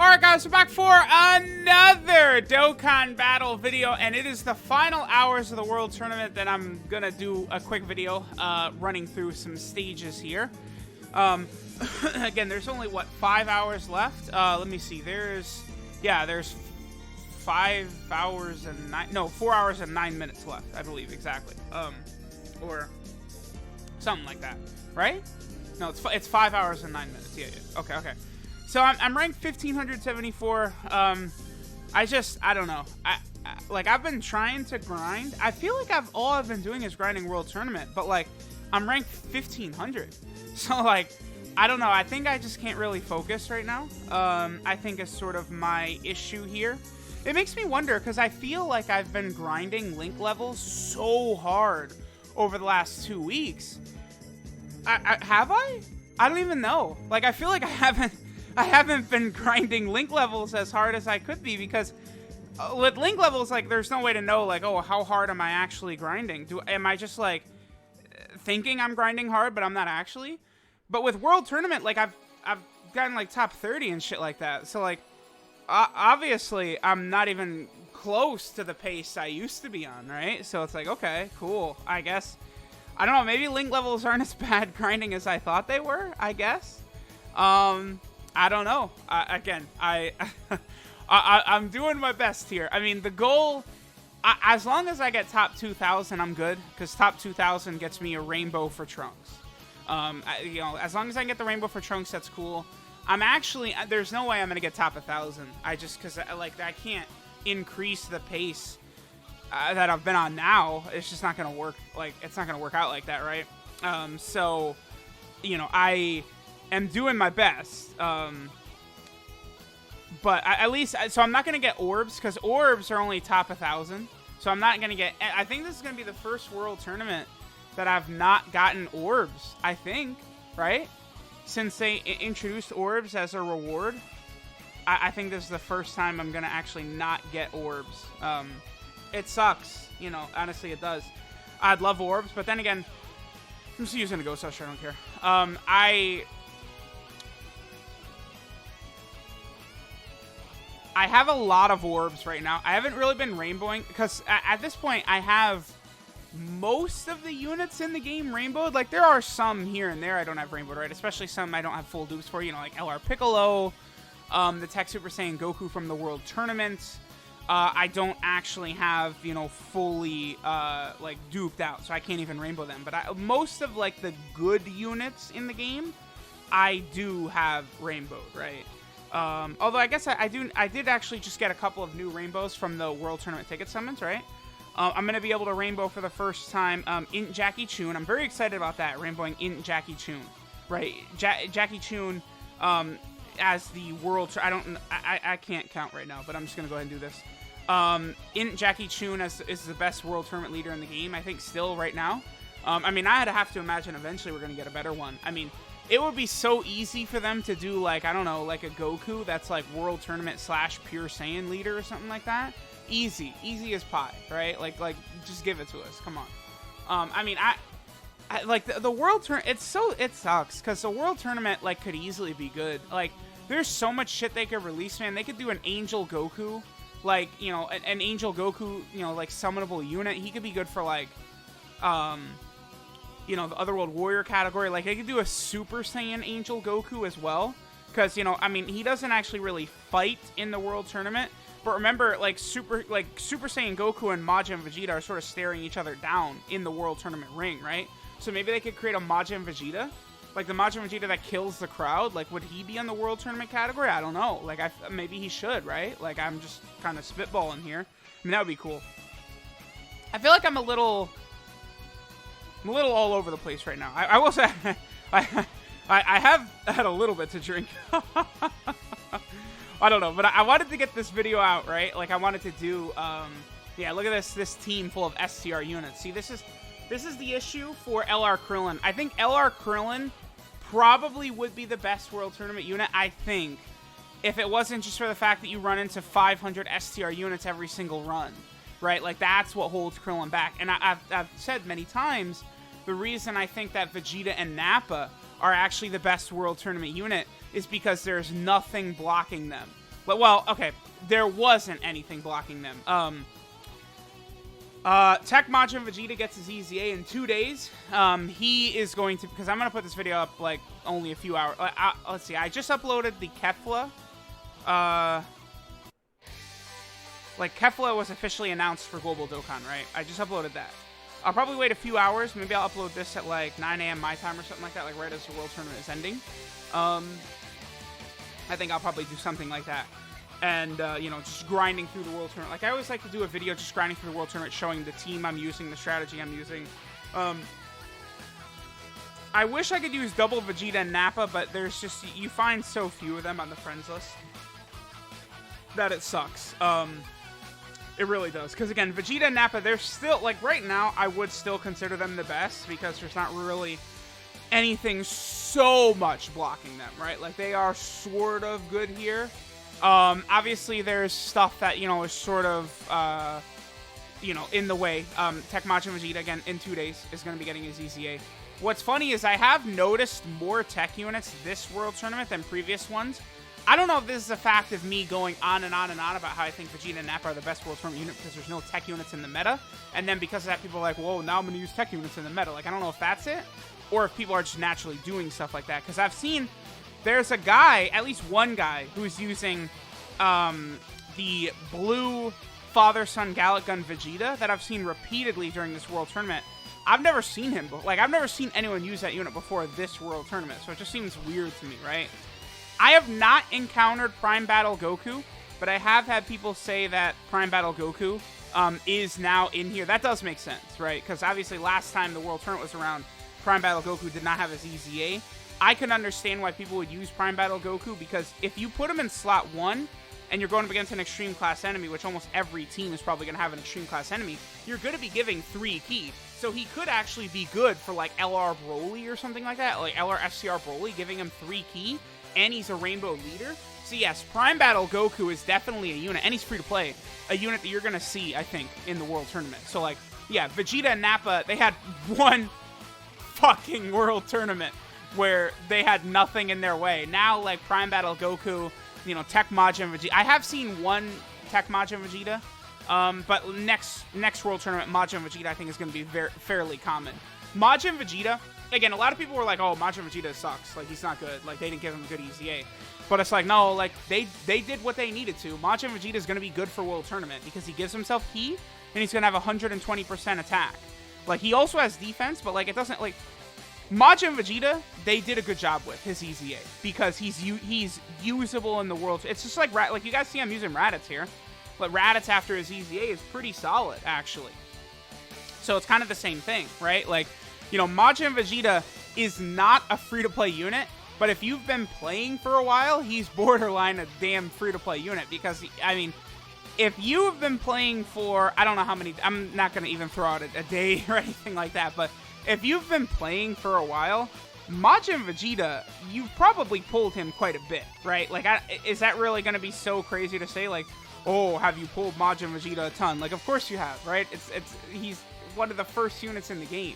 Alright guys, we're back for another Dokkan battle video, and it is the final hours of the World Tournament that I'm gonna do a quick video running through some stages here. Again, there's only, what, 5 hours left? Let me see, there's 5 hours and 4 hours and 9 minutes left, I believe, exactly. Or something like that, right? No, it's 5 hours and 9 minutes, yeah. Okay. So I'm ranked 1574. I don't know. I've been trying to grind. I feel like all I've been doing is grinding World Tournament, but like I'm ranked 1500. So like I don't know. I think I just can't really focus right now. I think it's sort of my issue here. It makes me wonder because I feel like I've been grinding link levels so hard over the last 2 weeks. Have I? I don't even know. Like I feel like I haven't been grinding link levels as hard as I could be because with link levels, like, there's no way to know, like, oh, how hard am I actually grinding? Am I just, like, thinking I'm grinding hard, but I'm not actually? But with World Tournament, like, I've gotten, like, top 30 and shit like that. So, like, obviously, I'm not even close to the pace I used to be on, right? So it's like, okay, cool, I guess. I don't know, maybe link levels aren't as bad grinding as I thought they were, I guess. I don't know. I'm doing my best here. I mean, the goal, as long as I get top 2,000, I'm good. Because top 2,000 gets me a rainbow for Trunks. As long as I get the rainbow for Trunks, that's cool. There's no way I'm going to get top 1,000. Because I can't increase the pace that I've been on now. It's just not going to work. Like, it's not going to work out like that, right? So, I am doing my best, but at least, so I'm not going to get orbs, because orbs are only top 1,000, so I'm not going to get, I think this is going to be the first World Tournament that I've not gotten orbs, I think, right? Since they introduced orbs as a reward, I think this is the first time I'm going to actually not get orbs. It sucks, honestly it does. I'd love orbs, but then again, I'm just using a Ghost Usher, I don't care. I have a lot of orbs right now. I haven't really been rainbowing because at this point I have most of the units in the game rainbowed. Like, there are some here and there I don't have rainbowed, right? Especially some I don't have full dupes for, like LR Piccolo, the Tech Super Saiyan Goku from the World Tournament. I don't actually have, fully, like, duped out, so I can't even rainbow them. But most of, like, the good units in the game, I do have rainbowed, right? Although I guess I did actually just get a couple of new rainbows from the World Tournament ticket summons, right? I'm going to be able to rainbow for the first time in Jackie Chun. I'm very excited about that, rainbowing in Jackie Chun, right? Jackie Chun as the World... I can't count right now, but I'm just going to go ahead and do this. In Jackie Chun is the best World Tournament leader in the game, I think, still right now. I mean, I'd have to imagine eventually we're going to get a better one. I mean, it would be so easy for them to do, like, I don't know, like a Goku that's, like, World Tournament / Pure Saiyan leader or something like that. Easy as pie, right? Like, just give it to us. Come on. I mean, I like, the World Tournament, it sucks, because the World Tournament, like, could easily be good. Like, there's so much shit they could release, man. They could do an Angel Goku, like, an Angel Goku, like, summonable unit. He could be good for, like, the Otherworld Warrior category. Like, they could do a Super Saiyan Angel Goku as well. Because, I mean, he doesn't actually really fight in the World Tournament. But remember, like, Super Saiyan Goku and Majin Vegeta are sort of staring each other down in the World Tournament ring, right? So maybe they could create a Majin Vegeta. Like, the Majin Vegeta that kills the crowd. Like, would he be on the World Tournament category? I don't know. Like, maybe he should, right? Like, I'm just kind of spitballing here. I mean, that would be cool. I feel like I'm a little all over the place right now. I will say, I have had a little bit to drink. I don't know, but I wanted to get this video out, right? Like, I wanted to do, yeah, look at this team full of STR units. See, this is the issue for LR Krillin. I think LR Krillin probably would be the best World Tournament unit, I think, if it wasn't just for the fact that you run into 500 STR units every single run, right? Like, that's what holds Krillin back. And I've said many times, the reason I think that Vegeta and Nappa are actually the best World Tournament unit is because there's nothing blocking them. Well, okay, there wasn't anything blocking them. Tech Majin Vegeta gets his EZA in 2 days. He is going to, because I'm going to put this video up, like, only a few hours. Let's see, I just uploaded the Kefla. Like, Kefla was officially announced for Global Dokkan, right? I just uploaded that. I'll probably wait a few hours. Maybe I'll upload this at, like, 9 a.m. my time or something like that, like, right as the World Tournament is ending. I think I'll probably do something like that. And, you know, just grinding through the World Tournament. Like, I always like to do a video just grinding through the World Tournament, showing the team I'm using, the strategy I'm using. I wish I could use double Vegeta and Nappa, but there's just, you find so few of them on the friends list that it sucks. It really does. Because, again, Vegeta and Nappa, they're still, like, right now, I would still consider them the best because there's not really anything so much blocking them, right? Like, they are sort of good here. Obviously, there's stuff that, you know, is sort of, you know, in the way. Tech Majin Vegeta, again, in 2 days, is going to be getting his EZA. What's funny is I have noticed more tech units this World Tournament than previous ones. I don't know if this is a fact of me going on and on and on about how I think Vegeta and Nappa are the best World Tournament unit because there's no tech units in the meta. And then because of that, people are like, whoa, now I'm going to use tech units in the meta. Like, I don't know if that's it or if people are just naturally doing stuff like that. Because I've seen there's a guy, at least one guy, who's using the blue father-son Gallic Gun Vegeta that I've seen repeatedly during this World Tournament. I've never seen him, like, I've never seen anyone use that unit before this World Tournament, so it just seems weird to me, right? I have not encountered Prime Battle Goku, but I have had people say that Prime Battle Goku is now in here. That does make sense, right? Because obviously last time the World Tournament was around, Prime Battle Goku did not have his EZA. I can understand why people would use Prime Battle Goku, because if you put him in slot 1, and you're going up against an extreme class enemy, which almost every team is probably going to have an extreme class enemy, you're going to be giving 3 ki. So he could actually be good for, like, LR Broly or something like that, like LR FCR Broly, giving him 3 ki, and he's a Rainbow leader. So yes, Prime Battle Goku is definitely a unit, and he's free to play, a unit that you're going to see, I think, in the World Tournament. So, like, yeah, Vegeta and Nappa, they had one fucking World Tournament where they had nothing in their way. Now, like, Prime Battle Goku, you know, Tech Majin Vegeta. I have seen one Tech Majin Vegeta, but next World Tournament, Majin Vegeta, I think, is going to be fairly common. Majin Vegeta, again, a lot of people were like, oh, Majin Vegeta sucks. Like, he's not good. Like, they didn't give him a good EZA. But it's like, no, like, they did what they needed to. Majin Vegeta is going to be good for World Tournament because he gives himself ki, and he's going to have 120% attack. Like, he also has defense, but, like, it doesn't, like... Majin Vegeta, they did a good job with his EZA because he's usable in the world. It's just like you guys see I'm using Raditz here, but Raditz after his EZA is pretty solid actually. So it's kind of the same thing, right? Like, you know, Majin Vegeta is not a free-to-play unit, but if you've been playing for a while, he's borderline a damn free-to-play unit because, I mean, if you've been playing for, I don't know how many, I'm not going to even throw out a day or anything like that, but if you've been playing for a while, Majin Vegeta, you've probably pulled him quite a bit, right? Like, is that really going to be so crazy to say, like, oh, have you pulled Majin Vegeta a ton? Like, of course you have, right? He's one of the first units in the game.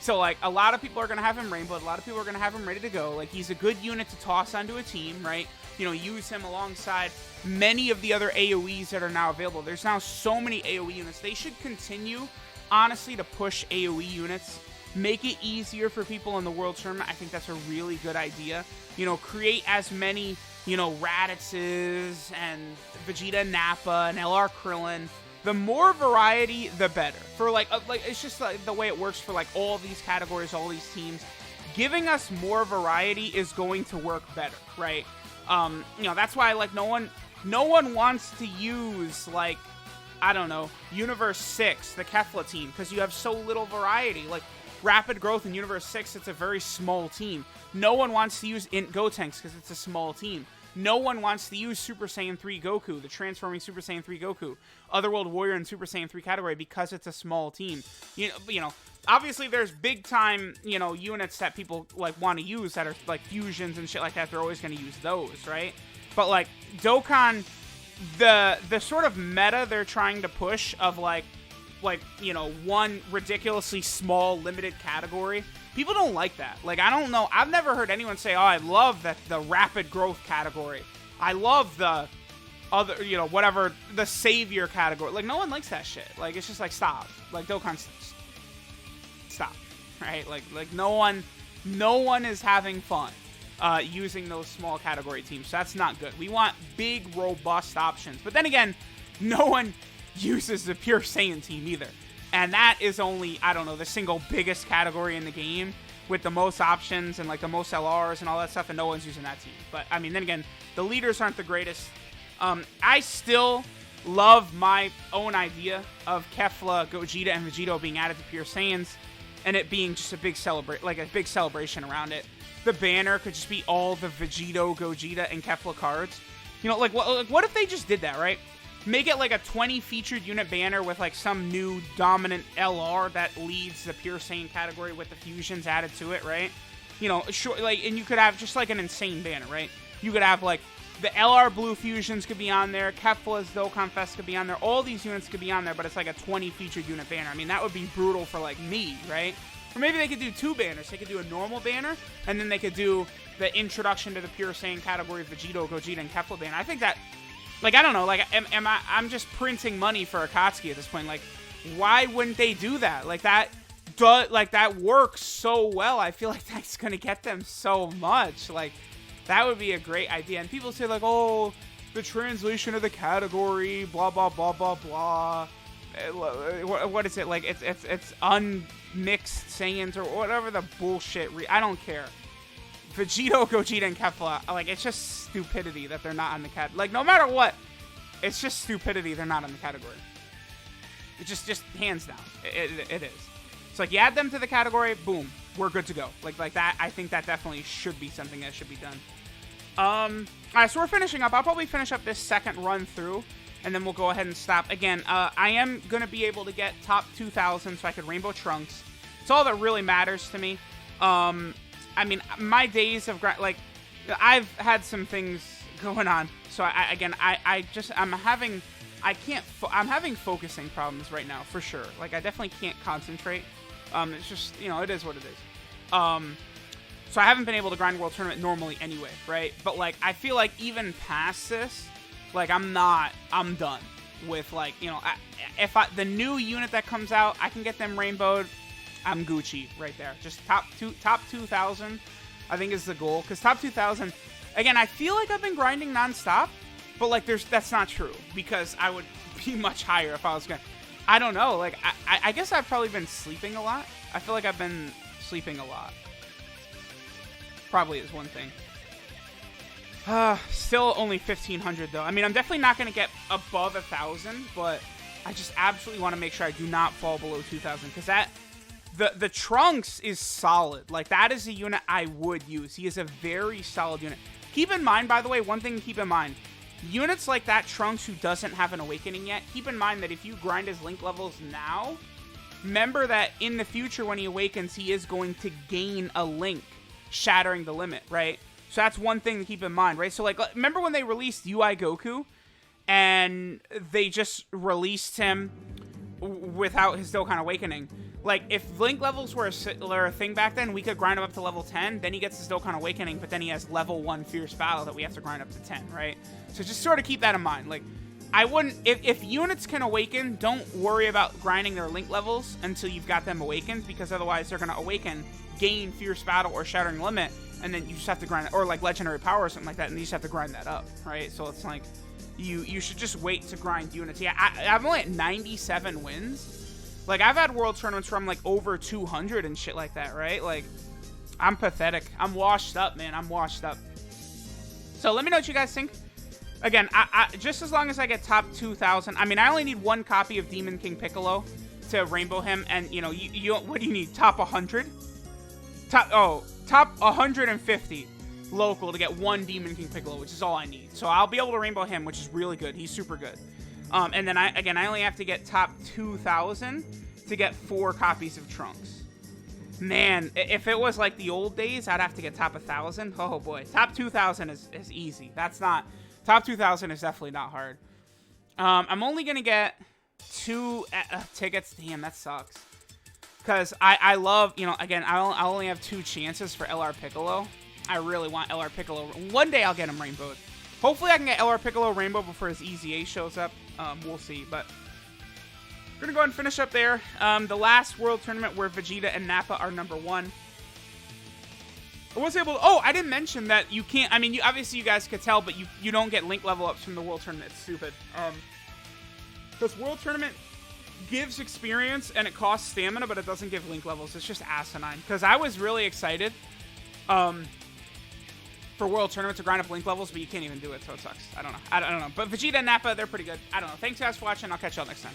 So, like, a lot of people are going to have him Rainbow. A lot of people are going to have him ready to go. Like, he's a good unit to toss onto a team, right? You know, use him alongside many of the other AoEs that are now available. There's now so many AoE units. They should continue, honestly, to push AoE units. Make it easier for people in the World Tournament. I think that's a really good idea. You know, create as many, you know, Raditzes and Vegeta and Nappa and LR Krillin. The more variety, the better. For, like it's just like the way it works for, like, all these categories, all these teams. Giving us more variety is going to work better, right? You know, that's why, like, no one wants to use, like, I don't know, Universe 6, the Kefla team, because you have so little variety. Like, Rapid Growth in Universe 6, it's a very small team. No one wants to use Int Gotenks because it's a small team. No one wants to use Super Saiyan 3 Goku, the transforming Super Saiyan 3 Goku, Otherworld Warrior and Super Saiyan 3 category because it's a small team. You know, obviously there's big time, you know, units that people, like, want to use that are, like, fusions and shit like that. They're always going to use those, right? But, like, Dokkan, the sort of meta they're trying to push of, like, you know, one ridiculously small limited category, people don't like that. Like, I don't know, I've never heard anyone say, oh, I love the rapid growth category. I love the other, you know, whatever, the savior category. Like, no one likes that shit. Like, it's just like, stop. Like, Dokkan, stop. Right? Like no one is having fun using those small category teams. So that's not good. We want big, robust options. But then again, no one uses the pure Saiyan team either. And that is only, I don't know, the single biggest category in the game with the most options and like the most LRs and all that stuff, and no one's using that team. But I mean, then again, the leaders aren't the greatest. I still love my own idea of Kefla, Gogeta, and Vegito being added to pure Saiyans, and it being just a big celebration around it. The banner could just be all the Vegito, Gogeta, and Kefla cards. You know, like what if they just did that, right? Make it like a 20 featured unit banner with like some new dominant LR that leads the pure Saiyan category with the fusions added to it, right? You know, sure, like, and you could have just like an insane banner, right? You could have like the LR Blue fusions could be on there, Kefla's Dokkan Fest could be on there, all these units could be on there, but it's like a 20 featured unit banner. I mean, that would be brutal for like me, right? Or maybe they could do two banners. They could do a normal banner, and then they could do the introduction to the pure Saiyan category of Vegito, Gogeta, and Kefla banner. I think that, like, I don't know, like, I'm just printing money for Akatsuki at this point. Like, why wouldn't they do that? Like, that works so well. I feel like that's gonna get them so much. Like, that would be a great idea. And people say, like, oh, the translation of the category, blah, blah, blah, blah, blah. What is it? Like, it's unmixed Saiyans or whatever the bullshit. I don't care. Vegito, Gogeta, and Kefla, like, it's just stupidity that they're not on the category. Like, no matter what, it's just stupidity they're not on the category. It's just hands down. It is. It's like, you add them to the category, boom, we're good to go. Like that, I think that definitely should be something that should be done. Alright, so we're finishing up. I'll probably finish up this second run through, and then we'll go ahead and stop. Again, I am going to be able to get top 2,000 so I could Rainbow Trunks. It's all that really matters to me. I mean, my days of, like, I've had some things going on. So, I'm having focusing problems right now, for sure. Like, I definitely can't concentrate. It's just, you know, it is what it is. So I haven't been able to grind World Tournament normally anyway, right? But, like, I feel like even past this, like, I'm done with, like, you know, the new unit that comes out, I can get them rainbowed, I'm Gucci right there. Just top 2,000, I think, is the goal. Because top 2,000, again, I feel like I've been grinding nonstop, but, like, that's not true. Because I would be much higher if I was going to. I don't know. Like, I guess I've probably been sleeping a lot. I feel like I've been sleeping a lot. Probably is one thing. Still only 1,500, though. I mean, I'm definitely not going to get above 1,000, but I just absolutely want to make sure I do not fall below 2,000. Because the Trunks is solid. Like, that is a unit I would use. He is a very solid unit. Keep in mind, by the way, one thing to keep in mind. Units like that Trunks who doesn't have an awakening yet, keep in mind that if you grind his link levels now, remember that in the future when he awakens, he is going to gain a link, shattering the limit, right? So that's one thing to keep in mind, right? So, like, remember when they released UI Goku and they just released him without his Dokkan awakening? Like, if link levels were a thing back then, we could grind him up to level 10, then he gets his Dokkan Awakening, but then he has level 1 Fierce Battle that we have to grind up to 10, right? So just sort of keep that in mind. Like, I wouldn't... If units can awaken, don't worry about grinding their link levels until you've got them awakened, because otherwise they're going to awaken, gain Fierce Battle or Shattering Limit, and then you just have to grind... Or, like, Legendary Power or something like that, and you just have to grind that up, right? So it's like, you should just wait to grind units. Yeah, I'm only at 97 wins. Like, I've had world tournaments where I'm, like, over 200 and shit like that, right? Like, I'm pathetic. I'm washed up, man. I'm washed up. So, let me know what you guys think. Again, I just as long as I get top 2,000. I mean, I only need one copy of Demon King Piccolo to rainbow him. And, you know, you what do you need? Top 100? Top 150 local to get one Demon King Piccolo, which is all I need. So, I'll be able to rainbow him, which is really good. He's super good. And then, I only have to get top 2,000 to get 4 copies of Trunks. Man, if it was like the old days, I'd have to get top 1,000. Oh, boy. Top 2,000 is easy. That's not... Top 2,000 is definitely not hard. I'm only going to get 2 tickets. Damn, that sucks. Because I love... You know, again, I only have 2 chances for LR Piccolo. I really want LR Piccolo. One day I'll get him rainbowed. Hopefully I can get LR Piccolo Rainbow before his EZA shows up. We'll see, but we're going to go ahead and finish up there. The last World Tournament where Vegeta and Nappa are number 1. I was able to, oh, I didn't mention that you can't, I mean, obviously you guys could tell, but you don't get link level ups from the World Tournament. It's stupid. Because World Tournament gives experience and it costs stamina, but it doesn't give link levels. It's just asinine. Because I was really excited for World Tournament to grind up link levels, but you can't even do it, so it sucks. I don't know. I don't know. But Vegeta and Nappa, they're pretty good. I don't know. Thanks guys for watching. I'll catch y'all next time.